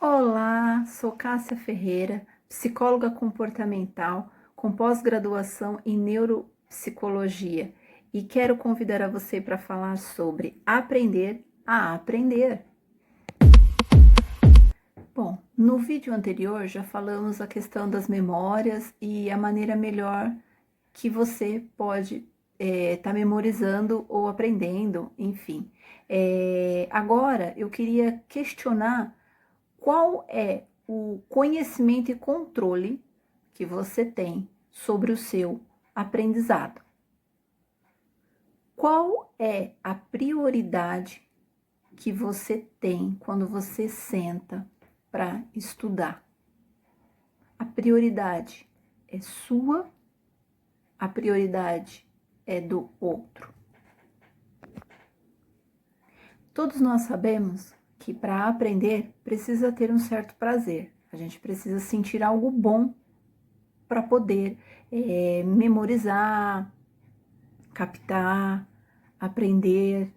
Olá, sou Cássia Ferreira, psicóloga comportamental com pós-graduação em neuropsicologia e quero convidar a você para falar sobre aprender a aprender. Bom, no vídeo anterior já falamos a questão das memórias e a maneira melhor que você pode tá memorizando ou aprendendo, enfim. Agora eu queria questionar qual é o conhecimento e controle que você tem sobre o seu aprendizado. Qual é a prioridade que você tem quando você senta para estudar? A prioridade é sua? A prioridade é do outro? Todos nós sabemos que para aprender precisa ter um certo prazer. A gente precisa sentir algo bom para poder memorizar, captar, aprender.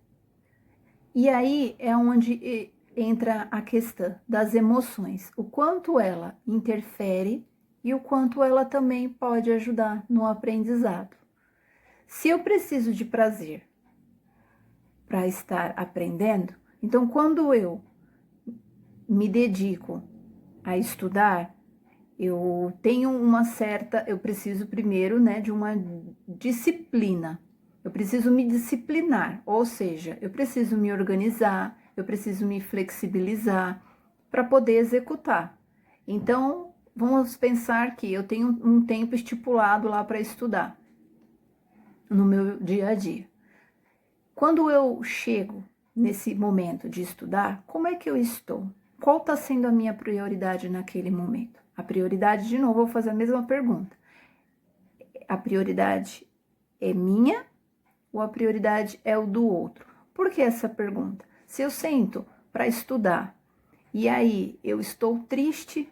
E aí é onde entra a questão das emoções, o quanto ela interfere e o quanto ela também pode ajudar no aprendizado. Se eu preciso de prazer para estar aprendendo, então quando eu me dedico a estudar, eu tenho eu preciso primeiro, de uma disciplina. Eu preciso me disciplinar, ou seja, eu preciso me organizar, eu preciso me flexibilizar para poder executar. Então, vamos pensar que eu tenho um tempo estipulado lá para estudar no meu dia a dia. Quando eu chego nesse momento de estudar, como é que eu estou? Qual está sendo a minha prioridade naquele momento? A prioridade, de novo, eu vou fazer a mesma pergunta. A prioridade é minha ou a prioridade é o do outro? Por que essa pergunta? Se eu sento para estudar e aí eu estou triste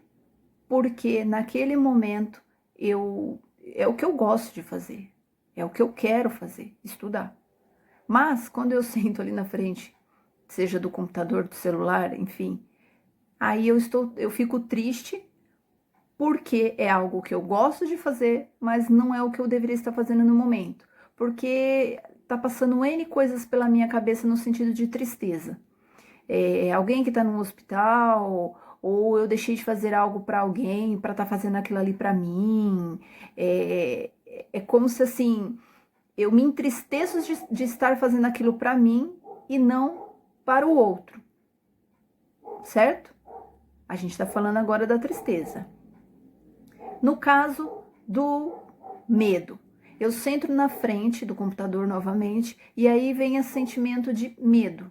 porque naquele momento é o que eu gosto de fazer, é o que eu quero fazer, estudar. Mas quando eu sento ali na frente, seja do computador, do celular, enfim, aí eu fico triste porque é algo que eu gosto de fazer, mas não é o que eu deveria estar fazendo no momento. Porque tá passando N coisas pela minha cabeça no sentido de tristeza. Alguém que tá no hospital, ou eu deixei de fazer algo para alguém para estar fazendo aquilo ali para mim. É como se assim, eu me entristeço de estar fazendo aquilo para mim e não para o outro. Certo? A gente tá falando agora da tristeza. No caso do medo, eu sento na frente do computador novamente e aí vem esse sentimento de medo.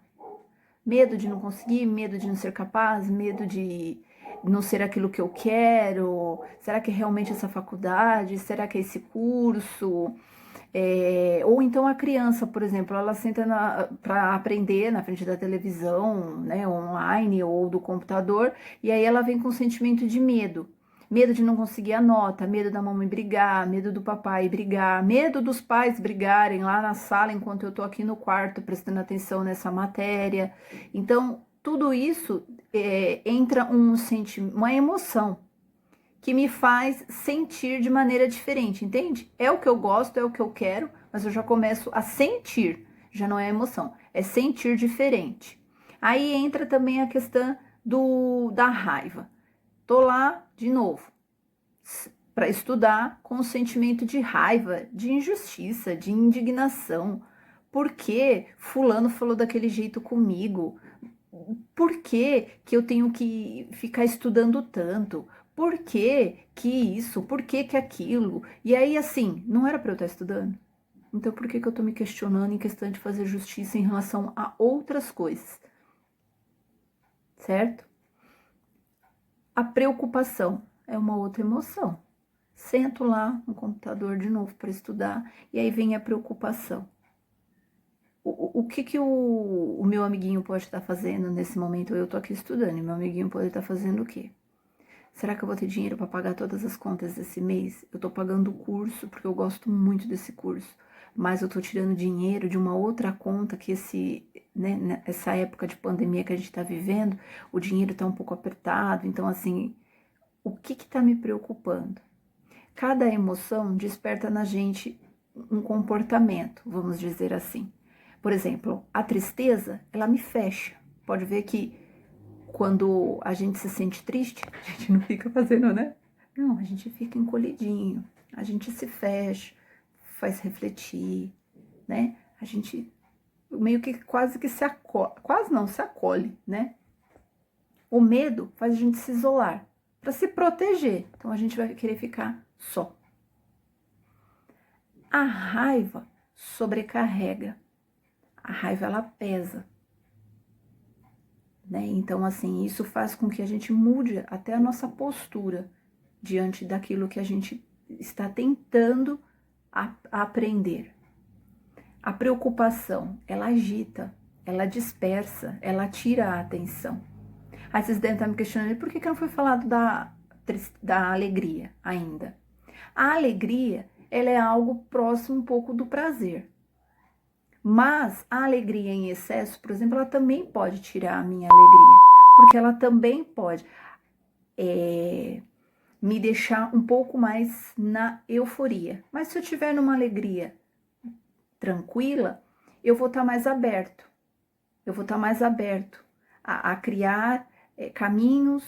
Medo de não conseguir, medo de não ser capaz, medo de não ser aquilo que eu quero. Será que é realmente essa faculdade? Será que é esse curso? Ou então a criança, por exemplo, ela senta para aprender na frente da televisão, né, online ou do computador, e aí ela vem com um sentimento de medo. Medo de não conseguir a nota, medo da mamãe brigar, medo do papai brigar, medo dos pais brigarem lá na sala enquanto eu tô aqui no quarto prestando atenção nessa matéria. Então, tudo isso entra uma emoção que me faz sentir de maneira diferente, entende? É o que eu gosto, é o que eu quero, mas eu já começo a sentir, já não é emoção, é sentir diferente. Aí entra também a questão da raiva. Tô lá de novo para estudar com o sentimento de raiva, de injustiça, de indignação. Por que fulano falou daquele jeito comigo? Por que que eu tenho que ficar estudando tanto? Por que que isso? Por que que aquilo? E aí, assim, não era para eu estar estudando? Então, por que que eu tô me questionando em questão de fazer justiça em relação a outras coisas? Certo? A preocupação é uma outra emoção. Sento lá no computador de novo para estudar e aí vem a preocupação. O que que o meu amiguinho pode estar fazendo nesse momento? Eu tô aqui estudando e meu amiguinho pode estar fazendo o quê? Será que eu vou ter dinheiro para pagar todas as contas desse mês? Eu tô pagando o curso porque eu gosto muito desse curso, mas eu tô tirando dinheiro de uma outra conta que né, nessa época de pandemia que a gente está vivendo, o dinheiro está um pouco apertado, então assim, o que está me preocupando? Cada emoção desperta na gente um comportamento, vamos dizer assim. Por exemplo, a tristeza, ela me fecha. Pode ver que quando a gente se sente triste, a gente não fica fazendo, né? Não, a gente fica encolhidinho, a gente se fecha, faz refletir, né? A gente meio que quase que se acolhe, quase não, se acolhe, né? O medo faz a gente se isolar para se proteger. Então a gente vai querer ficar só. A raiva sobrecarrega. A raiva ela pesa, né? Então assim, isso faz com que a gente mude até a nossa postura diante daquilo que a gente está tentando aprender. A preocupação, ela agita, ela dispersa, ela tira a atenção. Aí vocês devem estar me questionando, por que não foi falado da alegria ainda? A alegria, ela é algo próximo um pouco do prazer. Mas a alegria em excesso, por exemplo, ela também pode tirar a minha alegria. Porque ela também pode me deixar um pouco mais na euforia. Mas se eu tiver numa alegria tranquila, eu vou estar mais aberto. Eu vou estar mais aberto a criar caminhos,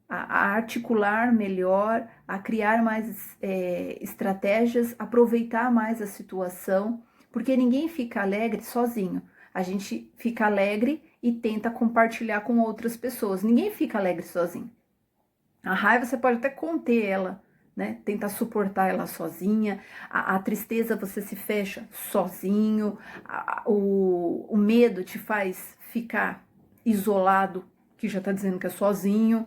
a articular melhor, a criar mais estratégias, aproveitar mais a situação, porque ninguém fica alegre sozinho. A gente fica alegre e tenta compartilhar com outras pessoas. Ninguém fica alegre sozinho. A raiva você pode até conter ela, né? Tentar suportar ela sozinha. A tristeza você se fecha sozinho. O medo te faz ficar isolado, que já tá dizendo que é sozinho.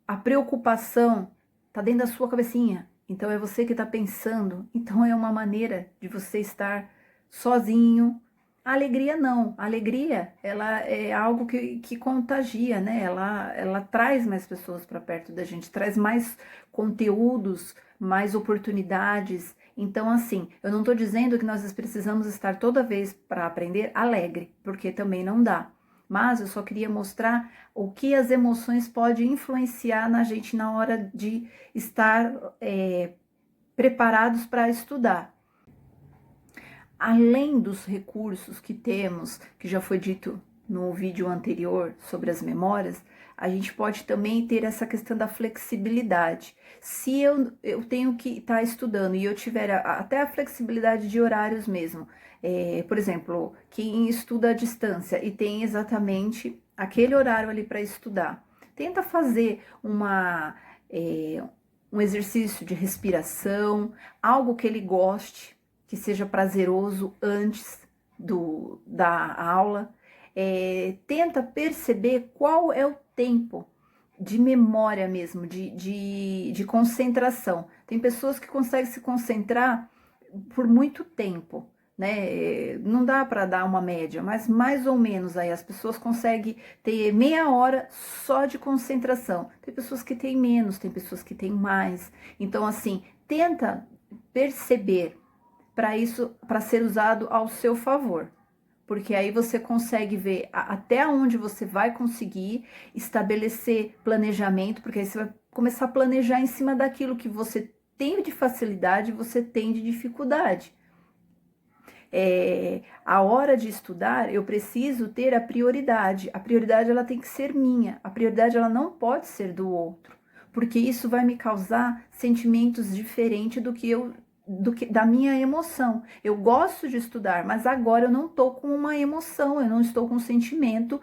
A preocupação tá dentro da sua cabecinha. Então é você que tá pensando. Então é uma maneira de você estar sozinho. A alegria não. A alegria, ela é algo que contagia, né? Ela traz mais pessoas para perto da gente, traz mais conteúdos, mais oportunidades. Então, assim, eu não tô dizendo que nós precisamos estar toda vez para aprender alegre, porque também não dá. Mas eu só queria mostrar o que as emoções podem influenciar na gente na hora de estar preparados para estudar. Além dos recursos que temos, que já foi dito no vídeo anterior sobre as memórias, a gente pode também ter essa questão da flexibilidade. Se eu tenho que estar estudando e eu tiver até a flexibilidade de horários mesmo, por exemplo, quem estuda à distância e tem exatamente aquele horário ali para estudar, tenta fazer um exercício de respiração, algo que ele goste, que seja prazeroso antes da aula. Tenta perceber qual é o tempo de memória mesmo, de concentração. Tem pessoas que conseguem se concentrar por muito tempo, né? Não dá para dar uma média, mas mais ou menos aí as pessoas conseguem ter meia hora só de concentração. Tem pessoas que têm menos, tem pessoas que têm mais. Então, assim, tenta perceber para ser usado ao seu favor, porque aí você consegue ver até onde você vai conseguir estabelecer planejamento, porque aí você vai começar a planejar em cima daquilo que você tem de facilidade e você tem de dificuldade. A hora de estudar, eu preciso ter a prioridade ela tem que ser minha, a prioridade ela não pode ser do outro, porque isso vai me causar sentimentos diferentes da minha emoção. Eu gosto de estudar, mas agora eu não estou com uma emoção, eu não estou com um sentimento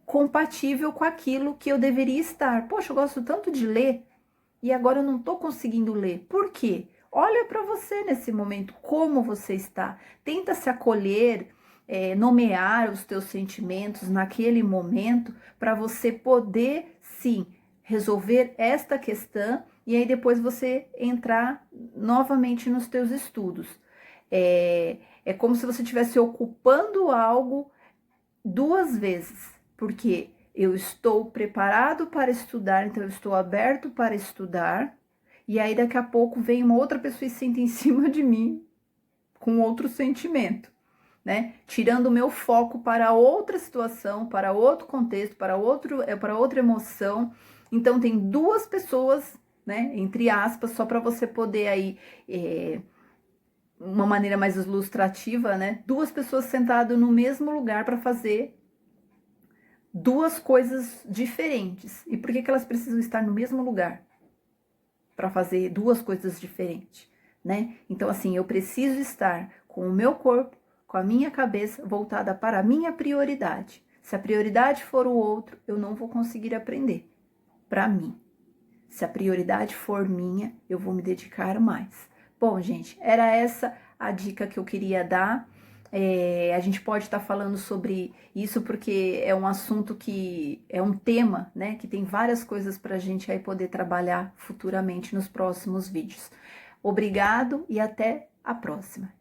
compatível com aquilo que eu deveria estar. Poxa, eu gosto tanto de ler e agora eu não estou conseguindo ler. Por quê? Olha para você nesse momento, como você está. Tenta se acolher, nomear os teus sentimentos naquele momento para você poder, sim, resolver esta questão e aí depois você entrar novamente nos teus estudos. É como se você estivesse ocupando algo duas vezes, porque eu estou preparado para estudar, então eu estou aberto para estudar, e aí daqui a pouco vem uma outra pessoa e senta em cima de mim com outro sentimento. né? Tirando o meu foco para outra situação, para outro contexto, para outra emoção. Então tem duas pessoas, né? Entre aspas, só para você poder aí uma maneira mais ilustrativa, né? Duas pessoas sentadas no mesmo lugar para fazer duas coisas diferentes. E por que elas precisam estar no mesmo lugar para fazer duas coisas diferentes, né? Então, assim, eu preciso estar com o meu corpo, com a minha cabeça voltada para a minha prioridade. Se a prioridade for o outro, eu não vou conseguir aprender para mim. Se a prioridade for minha, eu vou me dedicar mais. Bom, gente, era essa a dica que eu queria dar. A gente pode estar falando sobre isso porque é um assunto que é um tema, né? Que tem várias coisas para a gente aí poder trabalhar futuramente nos próximos vídeos. Obrigado e até a próxima.